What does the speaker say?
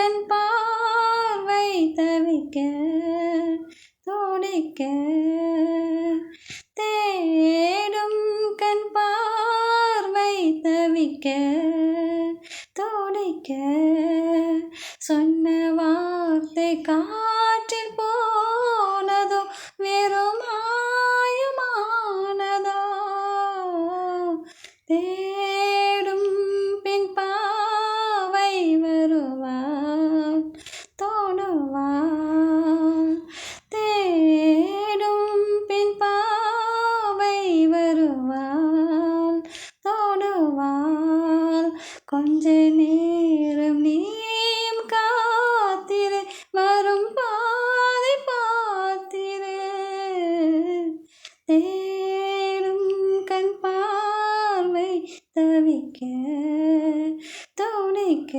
கண் பார்வை தவிக்க துடிக்க தேடும் கண் பார்வை தவிக்க துடிக்க சொன்ன வார்த்தை காற்றில் போனதோ வெறும் மாயமானதோ தேடும் பின் பாவை வருவாள் தோணுவாள் தேடும் பின் பாவை வருவாள் தோணுவாள் கொஞ்ச நேரம் நீயும் காத்திரு வரும் பாதை பார்த்திரு தேடும் கண் பார்வை தவிக்க துடிக்க